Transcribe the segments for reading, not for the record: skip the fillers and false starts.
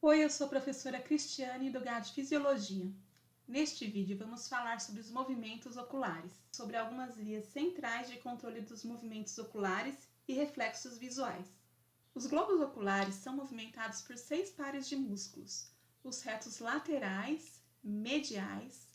Oi, eu sou a professora Cristiane do GAD Fisiologia. Neste vídeo vamos falar sobre os movimentos oculares, sobre algumas vias centrais de controle dos movimentos oculares e reflexos visuais. Os globos oculares são movimentados por 6 pares de músculos, os retos laterais, mediais,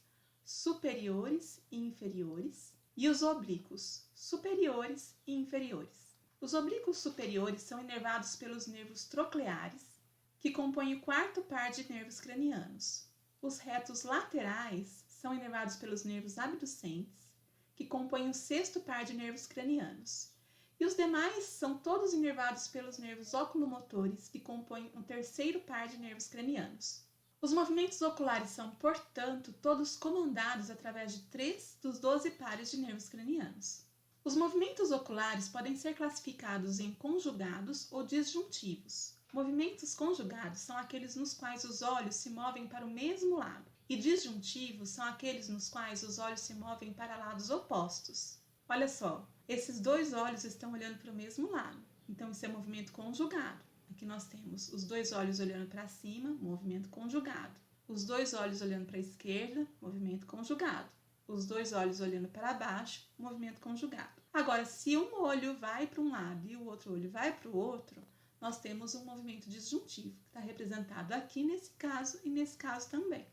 superiores e inferiores, e os oblíquos, superiores e inferiores. Os oblíquos superiores são inervados pelos nervos trocleares, que compõem o 4º par de nervos cranianos. Os retos laterais são inervados pelos nervos abducentes, que compõem o 6º par de nervos cranianos. E os demais são todos inervados pelos nervos oculomotores, que compõem o 3º par de nervos cranianos. Os movimentos oculares são, portanto, todos comandados através de 3 dos 12 pares de nervos cranianos. Os movimentos oculares podem ser classificados em conjugados ou disjuntivos. Movimentos conjugados são aqueles nos quais os olhos se movem para o mesmo lado, e disjuntivos são aqueles nos quais os olhos se movem para lados opostos. Olha só, esses 2 olhos estão olhando para o mesmo lado, então isso é movimento conjugado. Aqui nós temos os 2 olhos olhando para cima, movimento conjugado. Os 2 olhos olhando para a esquerda, movimento conjugado. Os 2 olhos olhando para baixo, movimento conjugado. Agora, se um olho vai para um lado e o outro olho vai para o outro, nós temos um movimento disjuntivo, que está representado aqui nesse caso e nesse caso também.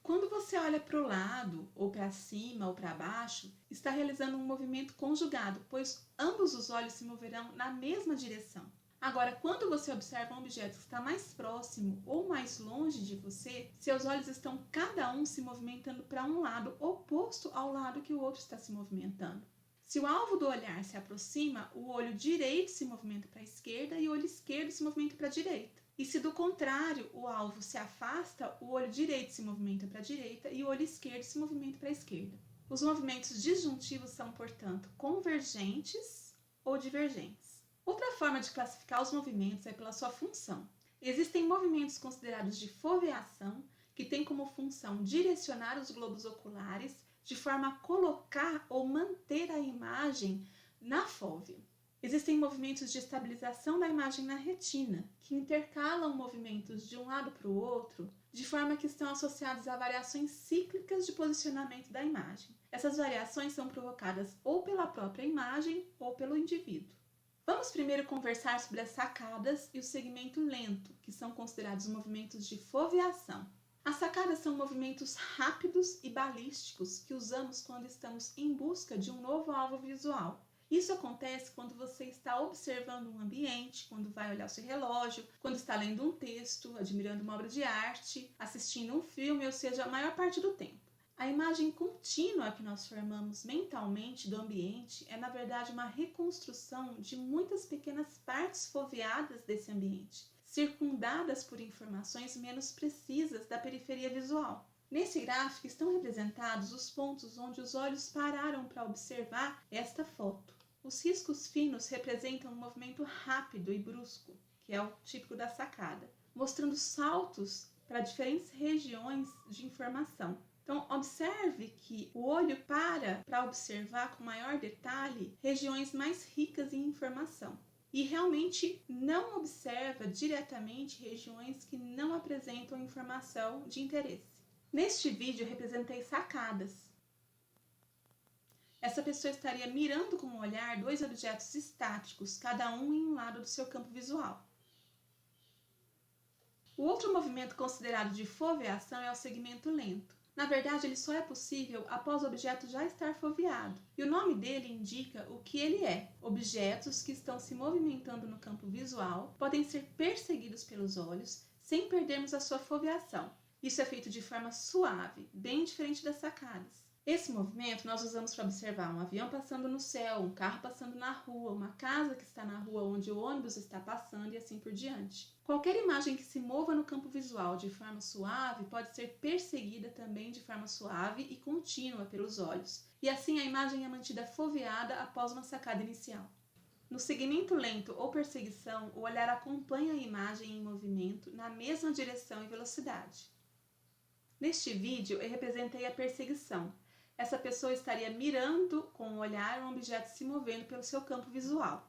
Quando você olha para o lado, ou para cima, ou para baixo, está realizando um movimento conjugado, pois ambos os olhos se moverão na mesma direção. Agora, quando você observa um objeto que está mais próximo ou mais longe de você, seus olhos estão cada um se movimentando para um lado oposto ao lado que o outro está se movimentando. Se o alvo do olhar se aproxima, o olho direito se movimenta para a esquerda e o olho esquerdo se movimenta para a direita. E se do contrário o alvo se afasta, o olho direito se movimenta para a direita e o olho esquerdo se movimenta para a esquerda. Os movimentos disjuntivos são, portanto, convergentes ou divergentes. Outra forma de classificar os movimentos é pela sua função. Existem movimentos considerados de foveação, que têm como função direcionar os globos oculares de forma a colocar ou manter a imagem na fóvea. Existem movimentos de estabilização da imagem na retina, que intercalam movimentos de um lado para o outro, de forma que estão associados a variações cíclicas de posicionamento da imagem. Essas variações são provocadas ou pela própria imagem ou pelo indivíduo. Vamos primeiro conversar sobre as sacadas e o segmento lento, que são considerados movimentos de foveação. As sacadas são movimentos rápidos e balísticos que usamos quando estamos em busca de um novo alvo visual. Isso acontece quando você está observando um ambiente, quando vai olhar o seu relógio, quando está lendo um texto, admirando uma obra de arte, assistindo um filme, ou seja, a maior parte do tempo. A imagem contínua que nós formamos mentalmente do ambiente é, na verdade, uma reconstrução de muitas pequenas partes foveadas desse ambiente, circundadas por informações menos precisas da periferia visual. Nesse gráfico estão representados os pontos onde os olhos pararam para observar esta foto. Os riscos finos representam um movimento rápido e brusco, que é o típico da sacada, mostrando saltos para diferentes regiões de informação. Então, observe que o olho para observar com maior detalhe regiões mais ricas em informação. E realmente não observa diretamente regiões que não apresentam informação de interesse. Neste vídeo eu representei sacadas. Essa pessoa estaria mirando com o olhar 2 objetos estáticos, cada um em um lado do seu campo visual. O outro movimento considerado de foveação é o segmento lento. Na verdade, ele só é possível após o objeto já estar foveado. E o nome dele indica o que ele é. Objetos que estão se movimentando no campo visual podem ser perseguidos pelos olhos sem perdermos a sua foveação. Isso é feito de forma suave, bem diferente das sacadas. Esse movimento nós usamos para observar um avião passando no céu, um carro passando na rua, uma casa que está na rua onde o ônibus está passando e assim por diante. Qualquer imagem que se mova no campo visual de forma suave pode ser perseguida também de forma suave e contínua pelos olhos, e assim a imagem é mantida foveada após uma sacada inicial. No segmento lento ou perseguição, o olhar acompanha a imagem em movimento na mesma direção e velocidade. Neste vídeo eu representei a perseguição. Essa pessoa estaria mirando com o olhar um objeto se movendo pelo seu campo visual.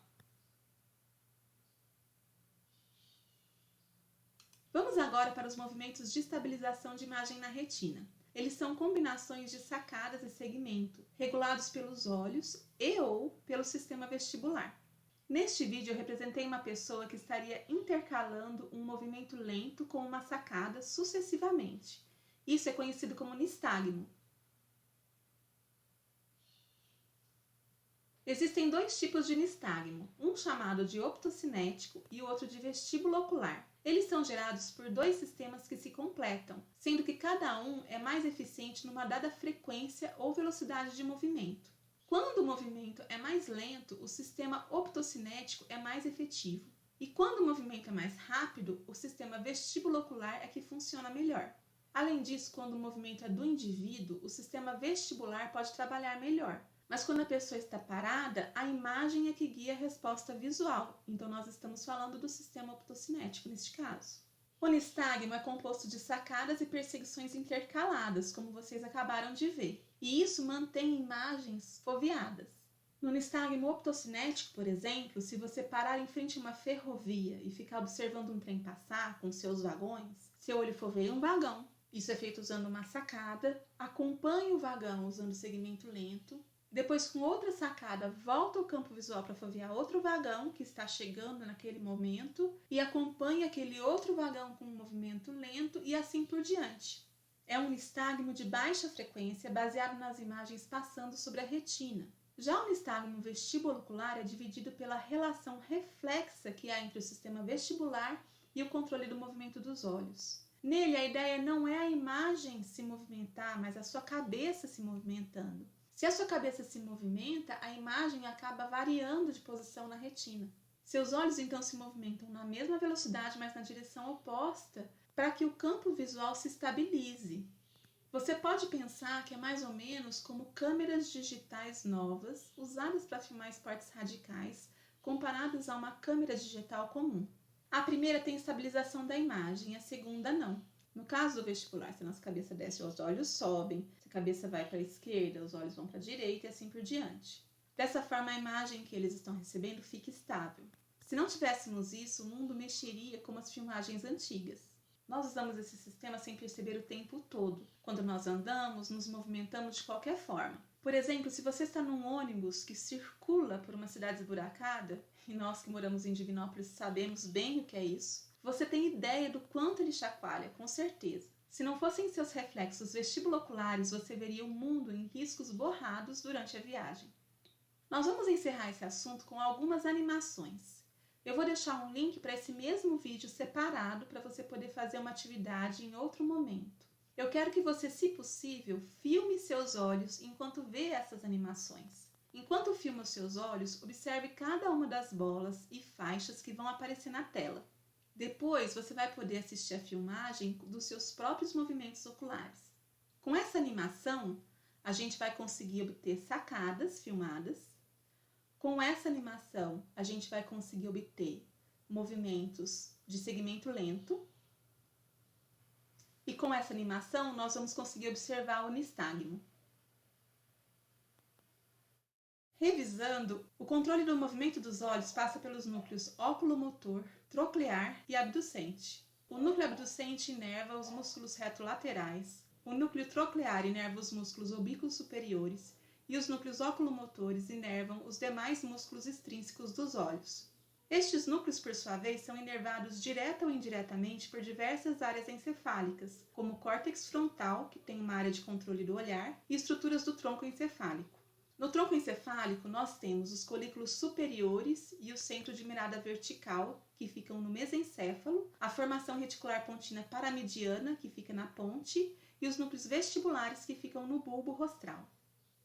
Vamos agora para os movimentos de estabilização de imagem na retina. Eles são combinações de sacadas e segmento, regulados pelos olhos e ou pelo sistema vestibular. Neste vídeo eu representei uma pessoa que estaria intercalando um movimento lento com uma sacada sucessivamente. Isso é conhecido como nistagmo. Existem dois tipos de nistagmo, um chamado de optocinético e o outro de vestíbulo ocular. Eles são gerados por dois sistemas que se completam, sendo que cada um é mais eficiente numa dada frequência ou velocidade de movimento. Quando o movimento é mais lento, o sistema optocinético é mais efetivo. E quando o movimento é mais rápido, o sistema vestíbulo ocular é que funciona melhor. Além disso, quando o movimento é do indivíduo, o sistema vestibular pode trabalhar melhor. Mas quando a pessoa está parada, a imagem é que guia a resposta visual. Então nós estamos falando do sistema optocinético neste caso. O nistagmo é composto de sacadas e perseguições intercaladas, como vocês acabaram de ver. E isso mantém imagens foveadas. No nistagmo optocinético, por exemplo, se você parar em frente a uma ferrovia e ficar observando um trem passar com seus vagões, seu olho foveia um vagão. Isso é feito usando uma sacada, acompanha o vagão usando segmento lento. Depois, com outra sacada, volta o campo visual para fovear outro vagão que está chegando naquele momento e acompanha aquele outro vagão com um movimento lento e assim por diante. É um nistagmo de baixa frequência baseado nas imagens passando sobre a retina. Já o nistagmo vestíbulo ocular é dividido pela relação reflexa que há entre o sistema vestibular e o controle do movimento dos olhos. Nele, a ideia não é a imagem se movimentar, mas a sua cabeça se movimentando. Se a sua cabeça se movimenta, a imagem acaba variando de posição na retina. Seus olhos então se movimentam na mesma velocidade, mas na direção oposta, para que o campo visual se estabilize. Você pode pensar que é mais ou menos como câmeras digitais novas, usadas para filmar esportes radicais, comparadas a uma câmera digital comum. A primeira tem estabilização da imagem, a segunda não. No caso do vestibular, se a nossa cabeça desce, os olhos sobem. Se a cabeça vai para a esquerda, os olhos vão para a direita e assim por diante. Dessa forma, a imagem que eles estão recebendo fica estável. Se não tivéssemos isso, o mundo mexeria como as filmagens antigas. Nós usamos esse sistema sem perceber o tempo todo. Quando nós andamos, nos movimentamos de qualquer forma. Por exemplo, se você está num ônibus que circula por uma cidade esburacada, e nós que moramos em Divinópolis sabemos bem o que é isso, você tem ideia do quanto ele chacoalha, com certeza. Se não fossem seus reflexos vestibulo-oculares, você veria o mundo em riscos borrados durante a viagem. Nós vamos encerrar esse assunto com algumas animações. Eu vou deixar um link para esse mesmo vídeo separado para você poder fazer uma atividade em outro momento. Eu quero que você, se possível, filme seus olhos enquanto vê essas animações. Enquanto filma os seus olhos, observe cada uma das bolas e faixas que vão aparecer na tela. Depois, você vai poder assistir a filmagem dos seus próprios movimentos oculares. Com essa animação, a gente vai conseguir obter sacadas filmadas. Com essa animação, a gente vai conseguir obter movimentos de segmento lento. E com essa animação, nós vamos conseguir observar o nistagmo. Revisando, o controle do movimento dos olhos passa pelos núcleos oculomotor, troclear e abducente. O núcleo abducente inerva os músculos retrolaterais, o núcleo troclear inerva os músculos oblíquos superiores e os núcleos oculomotores inervam os demais músculos extrínsecos dos olhos. Estes núcleos, por sua vez, são inervados direta ou indiretamente por diversas áreas encefálicas, como o córtex frontal, que tem uma área de controle do olhar, e estruturas do tronco encefálico. No tronco encefálico, nós temos os colículos superiores e o centro de mirada vertical, que ficam no mesencéfalo, a formação reticular pontina paramediana, que fica na ponte, e os núcleos vestibulares, que ficam no bulbo rostral.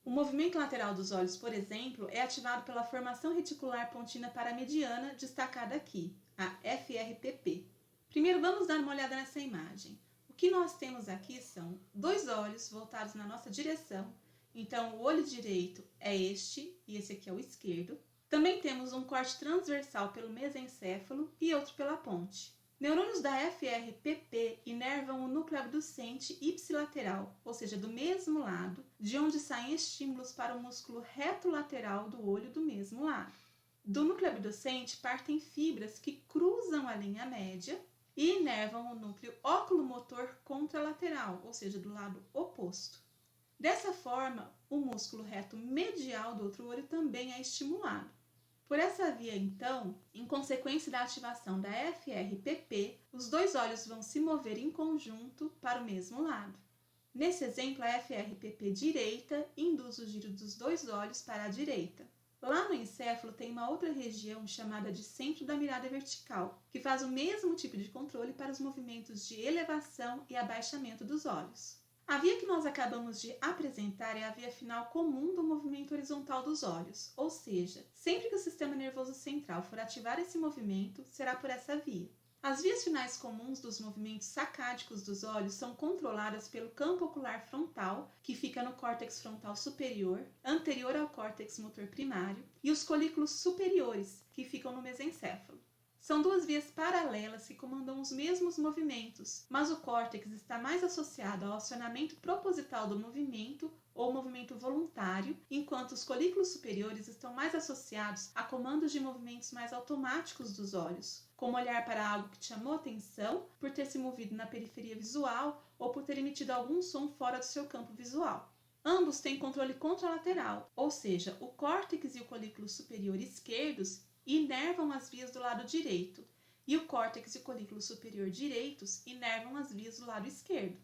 O movimento lateral dos olhos, por exemplo, é ativado pela formação reticular pontina paramediana, destacada aqui, a FRPP. Primeiro, vamos dar uma olhada nessa imagem. O que nós temos aqui são dois olhos voltados na nossa direção. Então, o olho direito é este, e esse aqui é o esquerdo. Também temos um corte transversal pelo mesencéfalo e outro pela ponte. Neurônios da FRPP inervam o núcleo abducente ipsilateral, ou seja, do mesmo lado, de onde saem estímulos para o músculo reto lateral do olho do mesmo lado. Do núcleo abducente partem fibras que cruzam a linha média e inervam o núcleo oculomotor contralateral, ou seja, do lado oposto. Dessa forma, o músculo reto medial do outro olho também é estimulado. Por essa via, então, em consequência da ativação da FRPP, os dois olhos vão se mover em conjunto para o mesmo lado. Nesse exemplo, a FRPP direita induz o giro dos dois olhos para a direita. Lá no encéfalo tem uma outra região chamada de centro da mirada vertical, que faz o mesmo tipo de controle para os movimentos de elevação e abaixamento dos olhos. A via que nós acabamos de apresentar é a via final comum do movimento horizontal dos olhos, ou seja, sempre que o sistema nervoso central for ativar esse movimento, será por essa via. As vias finais comuns dos movimentos sacádicos dos olhos são controladas pelo campo ocular frontal, que fica no córtex frontal superior, anterior ao córtex motor primário, e os colículos superiores, que ficam no mesencéfalo. São duas vias paralelas que comandam os mesmos movimentos, mas o córtex está mais associado ao acionamento proposital do movimento ou movimento voluntário, enquanto os colículos superiores estão mais associados a comandos de movimentos mais automáticos dos olhos, como olhar para algo que te chamou atenção por ter se movido na periferia visual ou por ter emitido algum som fora do seu campo visual. Ambos têm controle contralateral, ou seja, o córtex e o colículo superior esquerdos inervam as vias do lado direito, e o córtex e o colículo superior direitos inervam as vias do lado esquerdo.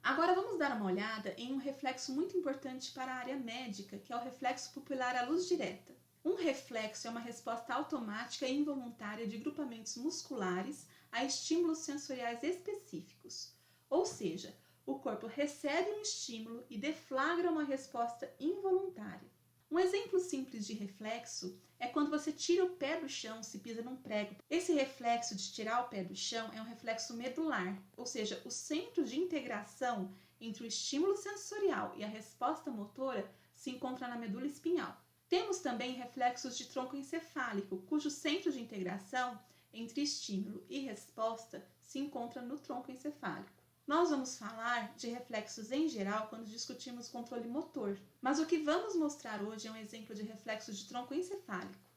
Agora vamos dar uma olhada em um reflexo muito importante para a área médica, que é o reflexo pupilar à luz direta. Um reflexo é uma resposta automática e involuntária de grupamentos musculares a estímulos sensoriais específicos, ou seja, o corpo recebe um estímulo e deflagra uma resposta involuntária. Um exemplo simples de reflexo é quando você tira o pé do chão se pisa num prego. Esse reflexo de tirar o pé do chão é um reflexo medular, ou seja, o centro de integração entre o estímulo sensorial e a resposta motora se encontra na medula espinhal. Temos também reflexos de tronco encefálico, cujo centro de integração entre estímulo e resposta se encontra no tronco encefálico. Nós vamos falar de reflexos em geral quando discutirmos controle motor, mas o que vamos mostrar hoje é um exemplo de reflexo de tronco encefálico.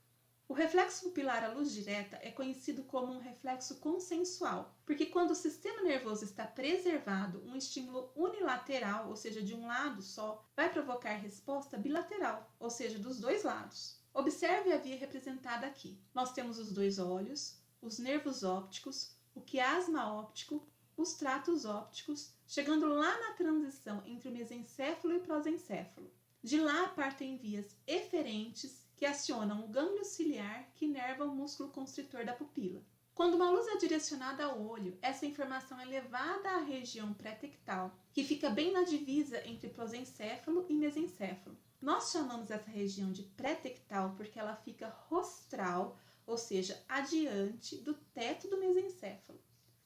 O reflexo pupilar à luz direta é conhecido como um reflexo consensual, porque quando o sistema nervoso está preservado, um estímulo unilateral, ou seja, de um lado só, vai provocar resposta bilateral, ou seja, dos dois lados. Observe a via representada aqui. Nós temos os dois olhos, os nervos ópticos, o quiasma óptico, os tratos ópticos, chegando lá na transição entre o mesencéfalo e o prosencéfalo. De lá partem vias eferentes que acionam o gânglio ciliar que inerva o músculo constritor da pupila. Quando uma luz é direcionada ao olho, essa informação é levada à região pré-tectal, que fica bem na divisa entre prosencéfalo e mesencéfalo. Nós chamamos essa região de pré-tectal porque ela fica rostral, ou seja, adiante do teto do mesencéfalo.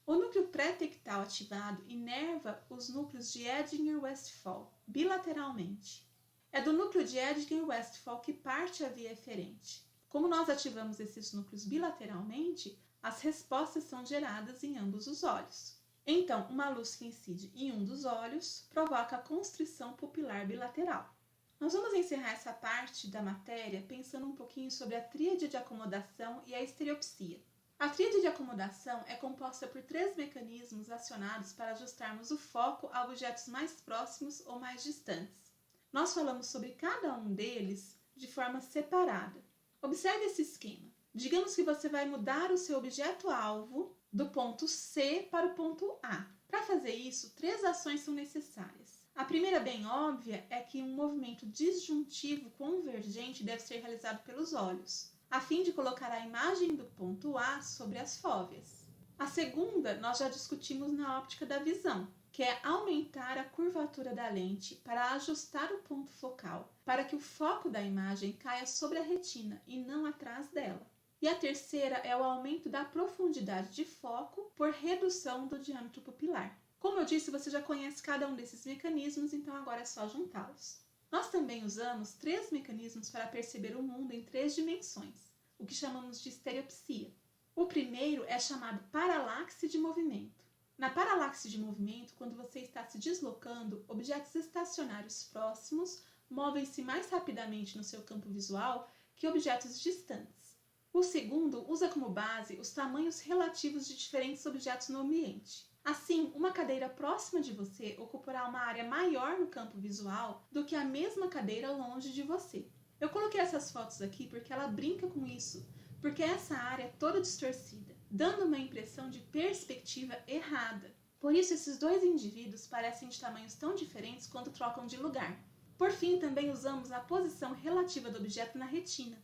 O núcleo pré-tectal ativado inerva os núcleos de Edinger-Westphal bilateralmente. É do núcleo de Edinger-Westphal que parte a via eferente. Como nós ativamos esses núcleos bilateralmente, as respostas são geradas em ambos os olhos. Então, uma luz que incide em um dos olhos provoca a constrição pupilar bilateral. Nós vamos encerrar essa parte da matéria pensando um pouquinho sobre a tríade de acomodação e a estereopsia. A tríade de acomodação é composta por 3 mecanismos acionados para ajustarmos o foco a objetos mais próximos ou mais distantes. Nós falamos sobre cada um deles de forma separada. Observe esse esquema. Digamos que você vai mudar o seu objeto-alvo do ponto C para o ponto A. Para fazer isso, 3 ações são necessárias. A primeira, bem óbvia, é que um movimento disjuntivo convergente deve ser realizado pelos olhos, a fim de colocar a imagem do ponto A sobre as fóveas. A segunda, nós já discutimos na óptica da visão, que é aumentar a curvatura da lente para ajustar o ponto focal, para que o foco da imagem caia sobre a retina e não atrás dela. E a terceira é o aumento da profundidade de foco por redução do diâmetro pupilar. Como eu disse, você já conhece cada um desses mecanismos, então agora é só juntá-los. Nós também usamos 3 mecanismos para perceber o mundo em 3 dimensões, o que chamamos de estereopsia. O primeiro é chamado paralaxe de movimento. Na paralaxe de movimento, quando você está se deslocando, objetos estacionários próximos movem-se mais rapidamente no seu campo visual que objetos distantes. O segundo usa como base os tamanhos relativos de diferentes objetos no ambiente. Assim, uma cadeira próxima de você ocupará uma área maior no campo visual do que a mesma cadeira longe de você. Eu coloquei essas fotos aqui porque ela brinca com isso, porque essa área é toda distorcida, dando uma impressão de perspectiva errada. Por isso, esses dois indivíduos parecem de tamanhos tão diferentes quando trocam de lugar. Por fim, também usamos a posição relativa do objeto na retina.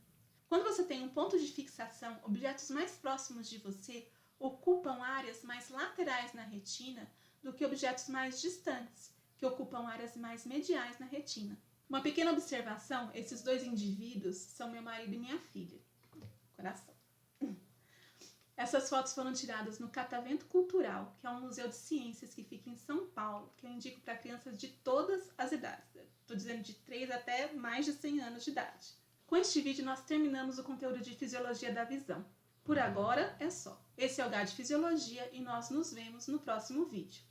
Quando você tem um ponto de fixação, objetos mais próximos de você ocupam áreas mais laterais na retina do que objetos mais distantes, que ocupam áreas mais mediais na retina. Uma pequena observação, esses dois indivíduos são meu marido e minha filha. Coração. Essas fotos foram tiradas no Catavento Cultural, que é um museu de ciências que fica em São Paulo, que eu indico para crianças de todas as idades. Estou dizendo de 3 até mais de 100 anos de idade. Com este vídeo nós terminamos o conteúdo de Fisiologia da Visão. Por agora é só. Esse é o GAD Fisiologia e nós nos vemos no próximo vídeo.